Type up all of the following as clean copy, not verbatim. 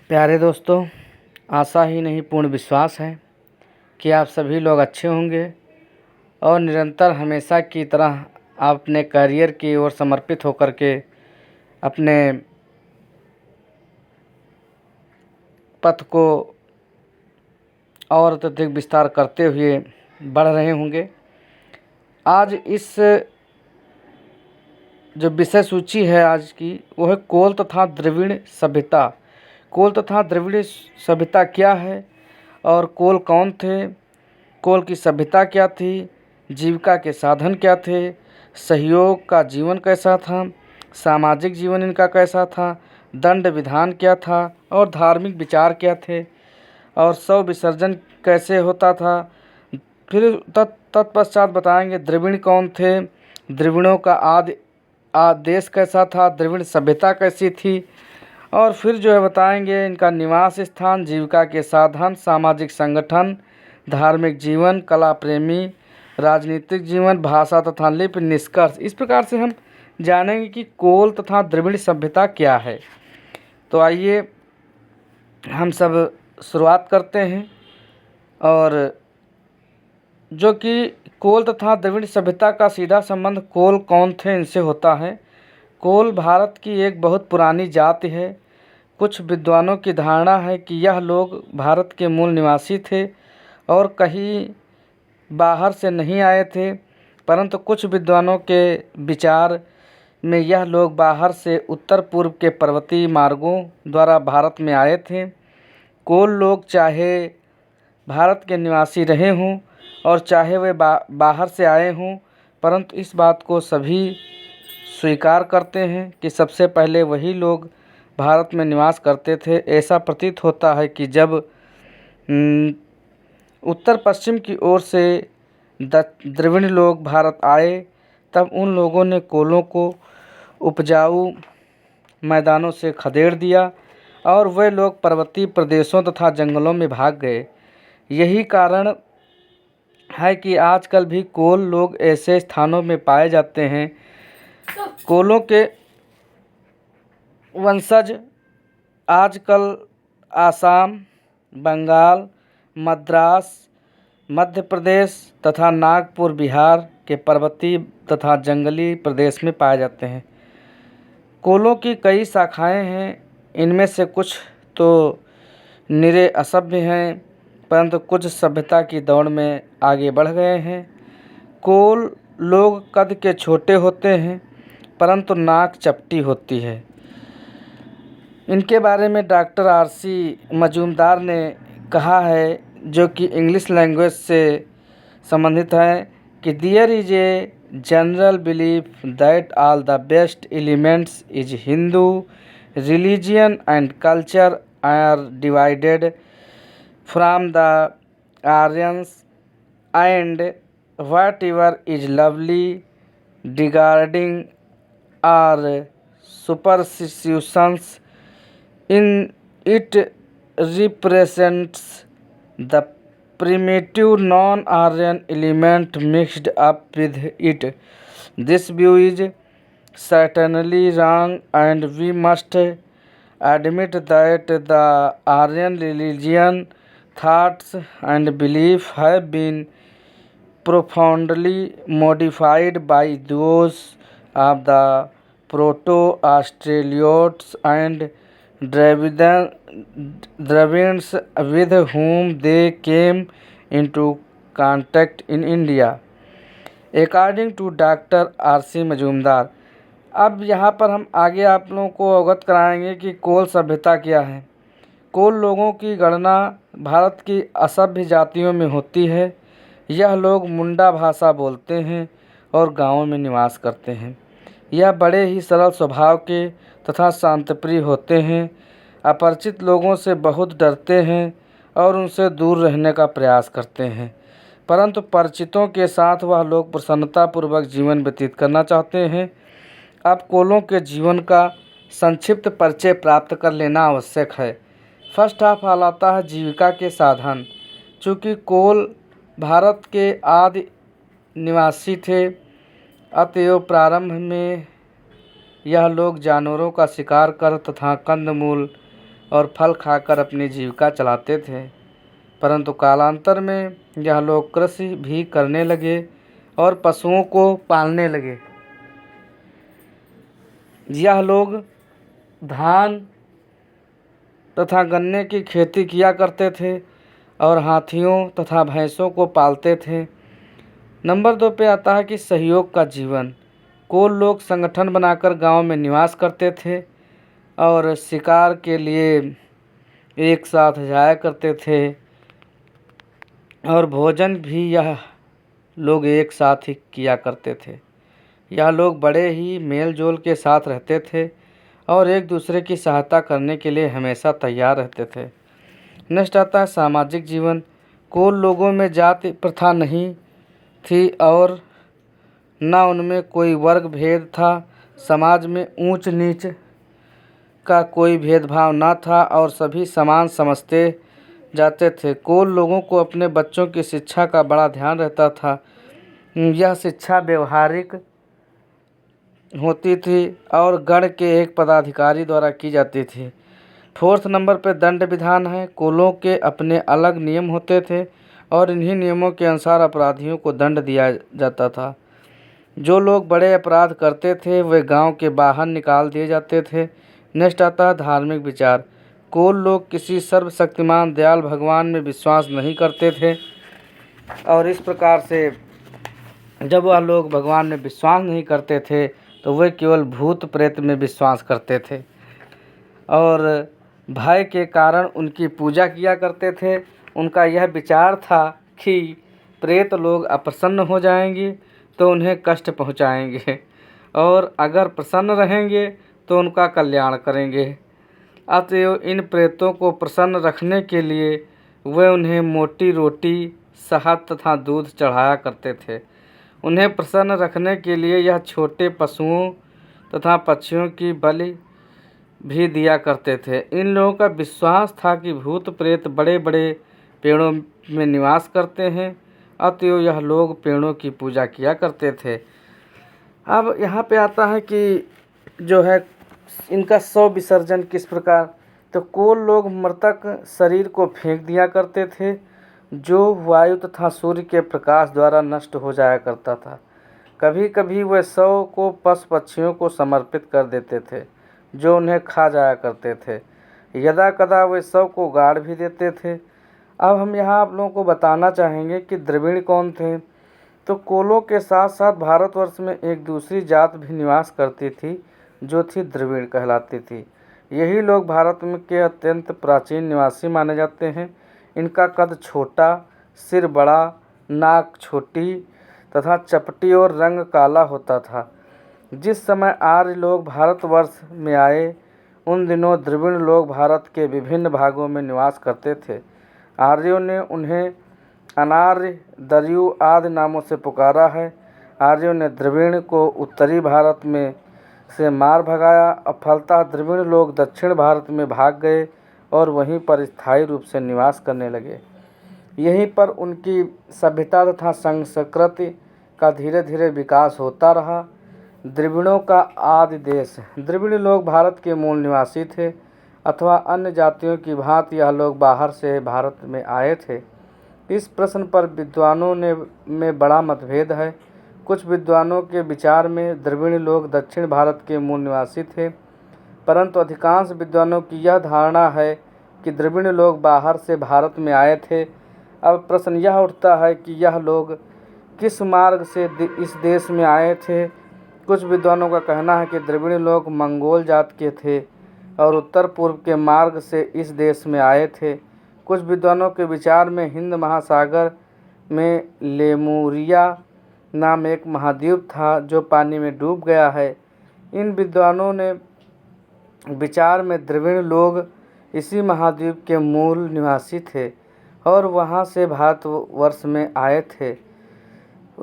प्यारे दोस्तों, आशा ही नहीं पूर्ण विश्वास है कि आप सभी लोग अच्छे होंगे और निरंतर हमेशा की तरह आप अपने करियर की ओर समर्पित होकर के अपने पथ को और अत्यधिक विस्तार करते हुए बढ़ रहे होंगे। आज इस जो विषय सूची है आज की, वो है कोल तथा द्रविड़ सभ्यता। कोल तथा द्रविड़ सभ्यता क्या है और कोल कौन थे, कोल की सभ्यता क्या थी, जीविका के साधन क्या थे, सहयोग का जीवन कैसा था, सामाजिक जीवन इनका कैसा था, दंड विधान क्या था और धार्मिक विचार क्या थे, और शव विसर्जन कैसे होता था। फिर तत्पश्चात बताएंगे द्रविड़ कौन थे, द्रविड़ों का देश कैसा था, द्रविड़ सभ्यता कैसी थी, और फिर जो है बताएंगे इनका निवास स्थान, जीविका के साधन, सामाजिक संगठन, धार्मिक जीवन, कला प्रेमी, राजनीतिक जीवन, भाषा तथा लिपि, निष्कर्ष। इस प्रकार से हम जानेंगे कि कोल तथा द्रविड़ सभ्यता क्या है। तो आइए हम सब शुरुआत करते हैं। और जो कि कोल तथा द्रविड़ सभ्यता का सीधा संबंध कोल कौन थे इनसे होता है। कोल भारत की एक बहुत पुरानी जाति है। कुछ विद्वानों की धारणा है कि यह लोग भारत के मूल निवासी थे और कहीं बाहर से नहीं आए थे, परंतु कुछ विद्वानों के विचार में यह लोग बाहर से उत्तर पूर्व के पर्वतीय मार्गों द्वारा भारत में आए थे। कोल लोग चाहे भारत के निवासी रहे हों और चाहे वे बाहर से आए हों, परंतु इस बात को सभी स्वीकार करते हैं कि सबसे पहले वही लोग भारत में निवास करते थे। ऐसा प्रतीत होता है कि जब उत्तर पश्चिम की ओर से द्रविड़ लोग भारत आए, तब उन लोगों ने कोलों को उपजाऊ मैदानों से खदेड़ दिया और वे लोग पर्वतीय प्रदेशों तथा जंगलों में भाग गए। यही कारण है कि आजकल भी कोल लोग ऐसे स्थानों में पाए जाते हैं। कोलों के वंशज आजकल आसाम, बंगाल, मद्रास, मध्य प्रदेश तथा नागपुर, बिहार के पर्वतीय तथा जंगली प्रदेश में पाए जाते हैं। कोलों की कई शाखाएं हैं। इनमें से कुछ तो निरे असभ्य हैं, परंतु कुछ सभ्यता की दौड़ में आगे बढ़ गए हैं। कोल लोग कद के छोटे होते हैं, परंतु नाक चपटी होती है। इनके बारे में डॉक्टर आर.सी. मजूमदार ने कहा है, जो कि इंग्लिश लैंग्वेज से संबंधित है, कि there is a general belief that all the best elements is Hindu religion and culture are divided from the Aryans, and whatever is lovely regarding our superstitions in it represents the primitive non-Aryan element mixed up with it. This view is certainly wrong, and we must admit that the Aryan religion, thoughts and beliefs have been profoundly modified by those of the Proto-Australoids and Dravidians with whom they came into contact in India, according to Dr. R.C. Majumdar. अब यहाँ पर हम आगे आप लोगों को अवगत कराएंगे कि कोल सभ्यता क्या है। कोल लोगों की गणना भारत की असभ्य जातियों में होती है। यह लोग मुंडा भाषा बोलते हैं और गांवों में निवास करते हैं। यह बड़े ही सरल स्वभाव के तथा शांतप्रिय होते हैं। अपरिचित लोगों से बहुत डरते हैं और उनसे दूर रहने का प्रयास करते हैं, परंतु परिचितों के साथ वह लोग प्रसन्नतापूर्वक जीवन व्यतीत करना चाहते हैं। अब कोलों के जीवन का संक्षिप्त परिचय प्राप्त कर लेना आवश्यक है। फर्स्ट ऑफ ऑल आता है जीविका के साधन। चूँकि कोल भारत के आदि निवासी थे, अतएव प्रारंभ में यह लोग जानवरों का शिकार कर तथा कंदमूल और फल खाकर अपनी जीविका चलाते थे। परंतु कालांतर में यह लोग कृषि भी करने लगे और पशुओं को पालने लगे। यह लोग धान तथा गन्ने की खेती किया करते थे और हाथियों तथा भैंसों को पालते थे। नंबर 2 पे आता है कि सहयोग का जीवन। कोल लोग संगठन बनाकर गांव में निवास करते थे और शिकार के लिए एक साथ जाया करते थे और भोजन भी यह लोग एक साथ ही किया करते थे। यह लोग बड़े ही मेल जोल के साथ रहते थे और एक दूसरे की सहायता करने के लिए हमेशा तैयार रहते थे। नेक्स्ट आता है सामाजिक जीवन। कोल लोगों में जाति प्रथा नहीं थी और न उनमें कोई वर्ग भेद था। समाज में ऊंच नीच का कोई भेदभाव न था और सभी समान समझते जाते थे। कोल लोगों को अपने बच्चों की शिक्षा का बड़ा ध्यान रहता था। यह शिक्षा व्यवहारिक होती थी और गण के एक पदाधिकारी द्वारा की जाती थी। 4th नंबर पर दंड विधान है। कोलों के अपने अलग नियम होते थे और इन्हीं नियमों के अनुसार अपराधियों को दंड दिया जाता था। जो लोग बड़े अपराध करते थे वे गांव के बाहर निकाल दिए जाते थे। नेक्स्ट आता है धार्मिक विचार। कोल लोग किसी सर्वशक्तिमान दयाल भगवान में विश्वास नहीं करते थे और इस प्रकार से जब वह लोग भगवान में विश्वास नहीं करते थे तो वे केवल भूत प्रेत में विश्वास करते थे और भय के कारण उनकी पूजा किया करते थे। उनका यह विचार था कि प्रेत लोग अप्रसन्न हो जाएंगे तो उन्हें कष्ट पहुंचाएंगे और अगर प्रसन्न रहेंगे तो उनका कल्याण करेंगे। अतएव इन प्रेतों को प्रसन्न रखने के लिए वे उन्हें मोटी रोटी, शहद तथा दूध चढ़ाया करते थे। उन्हें प्रसन्न रखने के लिए यह छोटे पशुओं तथा पक्षियों की बलि भी दिया करते थे। इन लोगों का विश्वास था कि भूत प्रेत बड़े बड़े पेड़ों में निवास करते हैं, अतएव यह लोग पेड़ों की पूजा किया करते थे। अब यहाँ पे आता है कि जो है इनका शव विसर्जन किस प्रकार। तो कोल लोग मृतक शरीर को फेंक दिया करते थे जो वायु तथा सूर्य के प्रकाश द्वारा नष्ट हो जाया करता था। कभी कभी वे शव को पशु पक्षियों को समर्पित कर देते थे जो उन्हें खा जाया करते थे। यदा कदा वे शव को गाड़ भी देते थे। अब हम यहाँ आप लोगों को बताना चाहेंगे कि द्रविड़ कौन थे। तो कोलों के साथ साथ भारतवर्ष में एक दूसरी जात भी निवास करती थी जो थी द्रविड़ कहलाती थी। यही लोग भारत में के अत्यंत प्राचीन निवासी माने जाते हैं। इनका कद छोटा, सिर बड़ा, नाक छोटी तथा चपटी और रंग काला होता था। जिस समय आर्य लोग भारतवर्ष में आए उन दिनों द्रविड़ लोग भारत के विभिन्न भागों में निवास करते थे। आर्यों ने उन्हें अनार्य, दर्यू आदि नामों से पुकारा है। आर्यों ने द्रविड़ को उत्तरी भारत में से मार भगाया। फलतः द्रविड़ लोग दक्षिण भारत में भाग गए और वहीं पर स्थायी रूप से निवास करने लगे। यहीं पर उनकी सभ्यता तथा संस्कृति का धीरे धीरे विकास होता रहा। द्रविड़ों का आदि देश। द्रविड़ लोग भारत के मूल निवासी थे अथवा अन्य जातियों की भांति यह लोग बाहर से भारत में आए थे। इस प्रश्न पर विद्वानों में बड़ा मतभेद है। कुछ विद्वानों के विचार में द्रविड़ लोग दक्षिण भारत के मूल निवासी थे, परंतु अधिकांश विद्वानों की यह धारणा है कि द्रविड़ लोग बाहर से भारत में आए थे। अब प्रश्न यह उठता है कि यह लोग किस मार्ग से इस देश में आए थे। कुछ विद्वानों का कहना है कि द्रविड़ लोग मंगोल जात के थे और उत्तर पूर्व के मार्ग से इस देश में आए थे। कुछ विद्वानों के विचार में हिंद महासागर में लेमुरिया नाम एक महाद्वीप था जो पानी में डूब गया है। इन विद्वानों ने विचार में द्रविड़ लोग इसी महाद्वीप के मूल निवासी थे और वहां से भारतवर्ष में आए थे।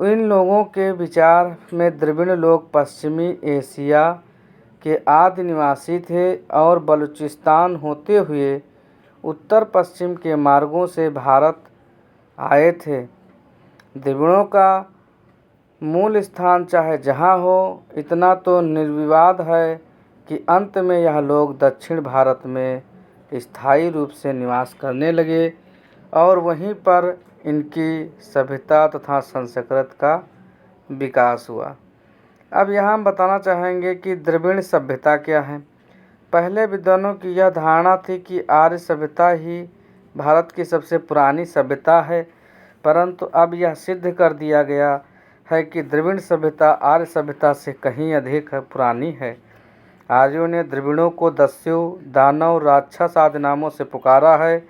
इन लोगों के विचार में द्रविड़ लोग पश्चिमी एशिया के आदि निवासी थे और बलूचिस्तान होते हुए उत्तर पश्चिम के मार्गों से भारत आए थे। द्रविड़ों का मूल स्थान चाहे जहाँ हो, इतना तो निर्विवाद है कि अंत में यह लोग दक्षिण भारत में स्थायी रूप से निवास करने लगे और वहीं पर इनकी सभ्यता तथा संस्कृति का विकास हुआ। अब यहाँ हम बताना चाहेंगे कि द्रविड़ सभ्यता क्या है। पहले विद्वानों की यह धारणा थी कि आर्य सभ्यता ही भारत की सबसे पुरानी सभ्यता है, परंतु अब यह सिद्ध कर दिया गया है कि द्रविड़ सभ्यता आर्य सभ्यता से कहीं अधिक पुरानी है। आर्यों ने द्रविड़ों को दस्यु, दानव, राक्षस आदि नामों से पुकारा है।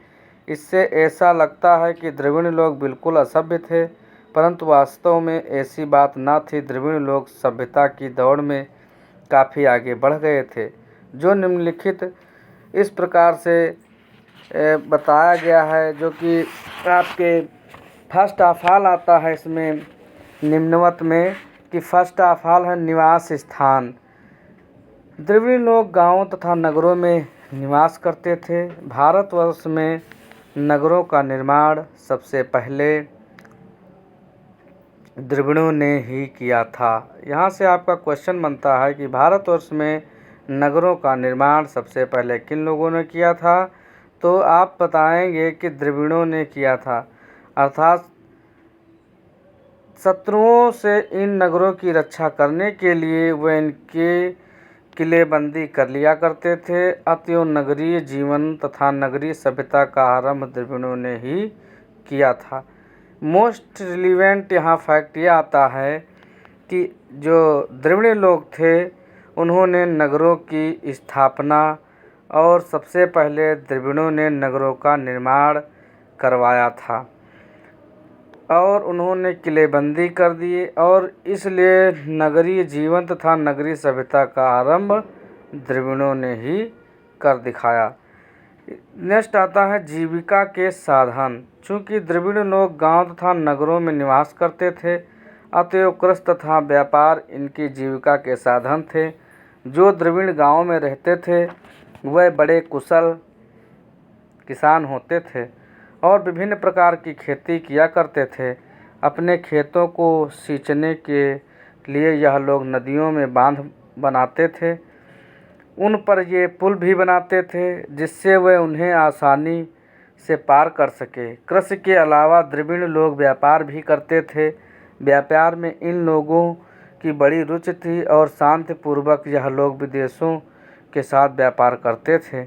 इससे ऐसा लगता है कि द्रविड़ लोग बिल्कुल असभ्य थे, परंतु वास्तव में ऐसी बात न थी। द्रविड़ लोग सभ्यता की दौड़ में काफ़ी आगे बढ़ गए थे। जो निम्नलिखित इस प्रकार से बताया गया है, जो कि आपके फर्स्ट ऑफ ऑल आता है इसमें निम्नवत में, कि फर्स्ट ऑफ ऑल है निवास स्थान। द्रविड़ लोग गांवों तथा नगरों में निवास करते थे। भारतवर्ष में नगरों का निर्माण सबसे पहले द्रविड़ों ने ही किया था। यहाँ से आपका क्वेश्चन बनता है कि भारतवर्ष में नगरों का निर्माण सबसे पहले किन लोगों ने किया था, तो आप बताएंगे कि द्रविड़ों ने किया था। अर्थात शत्रुओं से इन नगरों की रक्षा करने के लिए वे इनके किलेबंदी कर लिया करते थे। अतएव नगरीय जीवन तथा नगरीय सभ्यता का आरंभ द्रविड़ों ने ही किया था। मोस्ट रिलीवेंट यहाँ फैक्ट यह आता है कि जो द्रविड़ लोग थे उन्होंने नगरों की स्थापना और सबसे पहले द्रविड़ों ने नगरों का निर्माण करवाया था और उन्होंने किलेबंदी कर दी और इसलिए नगरीय जीवन तथा नगरीय सभ्यता का आरंभ द्रविड़ों ने ही कर दिखाया। नेक्स्ट आता है जीविका के साधन। चूँकि द्रविड़ लोग गांव तथा नगरों में निवास करते थे, अतएव कृषि तथा व्यापार इनकी जीविका के साधन थे। जो द्रविड़ गांव में रहते थे वह बड़े कुशल किसान होते थे और विभिन्न प्रकार की खेती किया करते थे। अपने खेतों को सींचने के लिए यह लोग नदियों में बांध बनाते थे, उन पर ये पुल भी बनाते थे जिससे वे उन्हें आसानी से पार कर सके। कृषि के अलावा द्रविड़ लोग व्यापार भी करते थे। व्यापार में इन लोगों की बड़ी रुचि थी और शांतिपूर्वक यह लोग विदेशों के साथ व्यापार करते थे।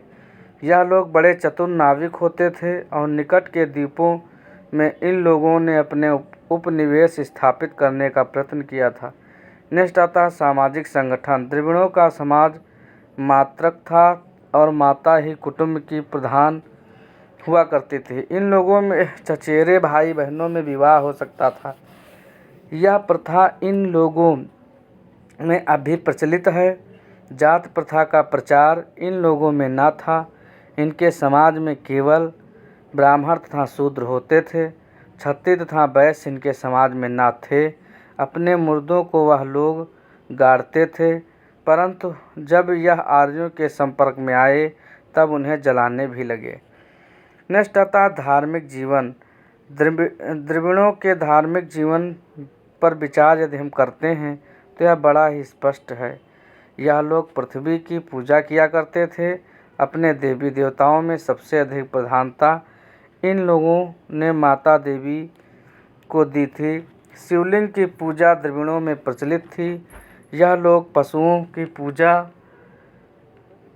यह लोग बड़े चतुर नाविक होते थे और निकट के द्वीपों में इन लोगों ने अपने उपनिवेश स्थापित करने का प्रयत्न किया था। नेक्स्ट आता है सामाजिक संगठन। द्रविड़ों का समाज मातृक था और माता ही कुटुंब की प्रधान हुआ करती थी। इन लोगों में चचेरे भाई बहनों में विवाह हो सकता था। यह प्रथा इन लोगों में अभी प्रचलित है। जात प्रथा का प्रचार इन लोगों में न था। इनके समाज में केवल ब्राह्मण तथा शूद्र होते थे। क्षत्रिय तथा वैश्य इनके समाज में न थे। अपने मुर्दों को वह लोग गाड़ते थे, परंतु जब यह आर्यों के संपर्क में आए तब उन्हें जलाने भी लगे। नेक्स्ट आता है धार्मिक जीवन। द्रविड़ों के धार्मिक जीवन पर विचार यदि हम करते हैं तो यह बड़ा ही स्पष्ट है। यह लोग पृथ्वी की पूजा किया करते थे। अपने देवी देवताओं में सबसे अधिक प्रधानता इन लोगों ने माता देवी को दी थी। शिवलिंग की पूजा द्रविड़ों में प्रचलित थी। यह लोग पशुओं की पूजा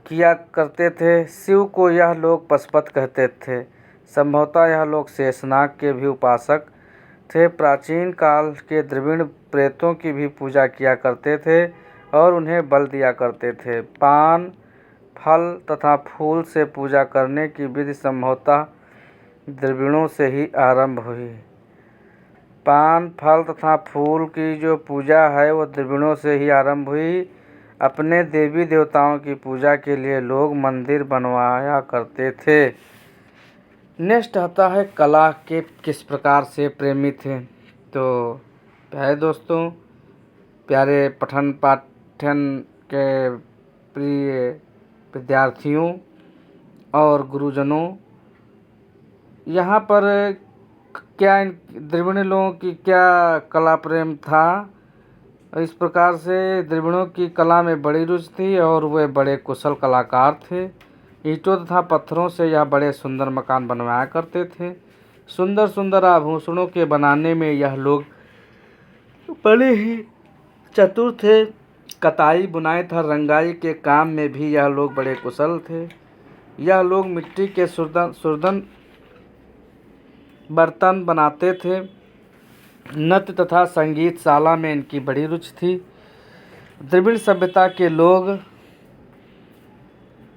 किया करते थे। शिव को यह लोग पशुपति कहते थे। संभवतः यह लोग शेषनाग के भी उपासक थे। प्राचीन काल के द्रविड़ प्रेतों की भी पूजा किया करते थे और उन्हें बल दिया करते थे। पान, फल तथा फूल से पूजा करने की विधि संभवतः द्रविड़ों से ही आरंभ हुई। पान, फल तथा फूल की जो पूजा है वो द्रविड़ों से ही आरंभ हुई। अपने देवी देवताओं की पूजा के लिए लोग मंदिर बनवाया करते थे। नेक्स्ट आता है कला के किस प्रकार से प्रेमी थे। तो प्यारे दोस्तों, प्यारे पठन पाठन के प्रिय विद्यार्थियों और गुरुजनों, यहाँ पर क्या द्रविड़ लोगों की क्या कला प्रेम था। इस प्रकार से द्रविड़ों की कला में बड़ी रुचि थी और वे बड़े कुशल कलाकार थे। ईंटों तथा पत्थरों से यह बड़े सुंदर मकान बनवाया करते थे। सुंदर सुंदर आभूषणों के बनाने में यह लोग बड़े ही चतुर थे। कताई बुनाई तथा रंगाई के काम में भी यह लोग बड़े कुशल थे। यह लोग मिट्टी के सुरदन बर्तन बनाते थे। नृत्य तथा संगीत शाला में इनकी बड़ी रुचि थी। द्रविड़ सभ्यता के लोग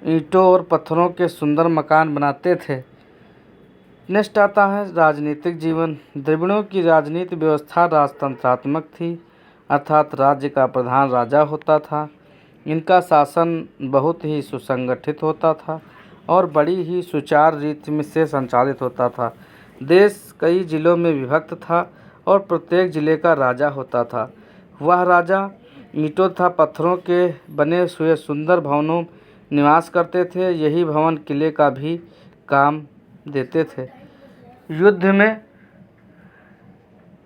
ईंटों और पत्थरों के सुंदर मकान बनाते थे। नेक्स्ट आता है राजनीतिक जीवन। द्रविड़ों की राजनीति व्यवस्था राजतंत्रात्मक थी, अर्थात राज्य का प्रधान राजा होता था। इनका शासन बहुत ही सुसंगठित होता था और बड़ी ही सुचारू रीति से संचालित होता था। देश कई जिलों में विभक्त था और प्रत्येक जिले का राजा होता था। वह राजा ईंटों तथा पत्थरों के बने हुए सुंदर भवनों निवास करते थे। यही भवन किले का भी काम देते थे। युद्ध में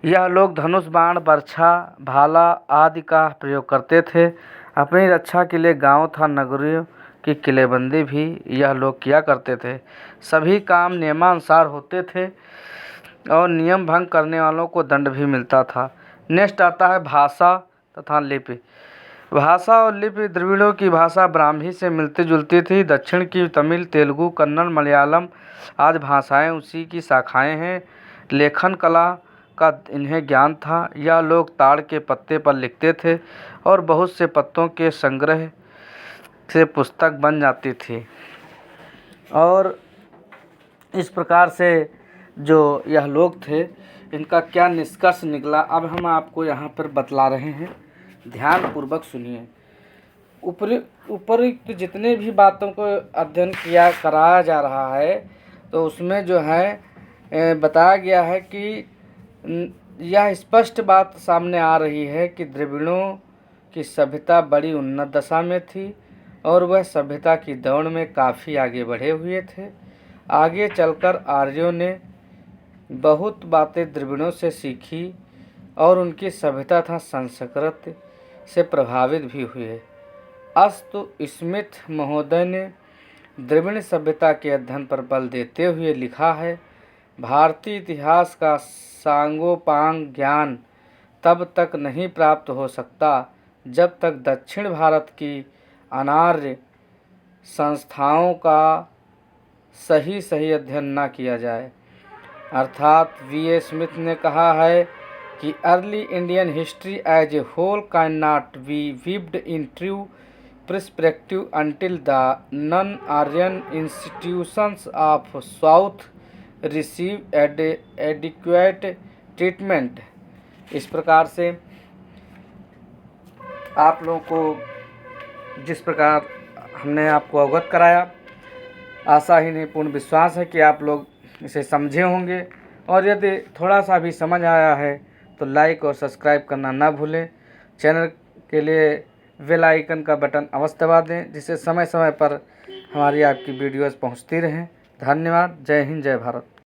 यह लोग धनुष, बाण, बर्छा, भाला आदि का प्रयोग करते थे। अपनी रक्षा के लिए गांव तथा नगरों की किलेबंदी भी यह लोग किया करते थे। सभी काम नियमानुसार होते थे और नियम भंग करने वालों को दंड भी मिलता था। नेक्स्ट आता है भाषा तथा लिपि। भाषा और लिपि। द्रविड़ों की भाषा ब्राह्मी से मिलती जुलती थी। दक्षिण की तमिल, तेलुगु, कन्नड़, मलयालम आदि भाषाएं उसी की शाखाएं हैं। लेखन कला का इन्हें ज्ञान था। यह लोग ताड़ के पत्ते पर लिखते थे और बहुत से पत्तों के संग्रह से पुस्तक बन जाती थी। और इस प्रकार से जो यह लोग थे, इनका क्या निष्कर्ष निकला, अब हम आपको यहाँ पर बतला रहे हैं। ध्यानपूर्वक सुनिए। उपरोक्त जितने भी बातों को अध्ययन कराया जा रहा है, तो उसमें जो है बताया गया है कि यह स्पष्ट बात सामने आ रही है कि द्रविड़ों की सभ्यता बड़ी उन्नत दशा में थी और वह सभ्यता की दौड़ में काफ़ी आगे बढ़े हुए थे। आगे चलकर आर्यों ने बहुत बातें द्रविड़ों से सीखी और उनकी सभ्यता तथा संस्कृति से प्रभावित भी हुए। अस्तु स्मिथ महोदय ने द्रविड़ सभ्यता के अध्ययन पर बल देते हुए लिखा है, भारतीय इतिहास का सांगोपांग ज्ञान तब तक नहीं प्राप्त हो सकता जब तक दक्षिण भारत की अनार्य संस्थाओं का सही अध्ययन न किया जाए। अर्थात V.A. स्मिथ ने कहा है कि early Indian history as a whole can not be viewed in true perspective until the non-Aryan institutions of South receive adequate treatment। इस प्रकार से आप लोगों को जिस प्रकार हमने आपको अवगत कराया, आशा ही नहीं पूर्ण विश्वास है कि आप लोग इसे समझे होंगे। और यदि थोड़ा सा भी समझ आया है तो लाइक और सब्सक्राइब करना ना भूलें। चैनल के लिए बेल आइकन का बटन अवश्य दबा दें, जिससे समय समय पर हमारी आपकी वीडियोस पहुंचती रहें। धन्यवाद। जय हिंद, जय भारत।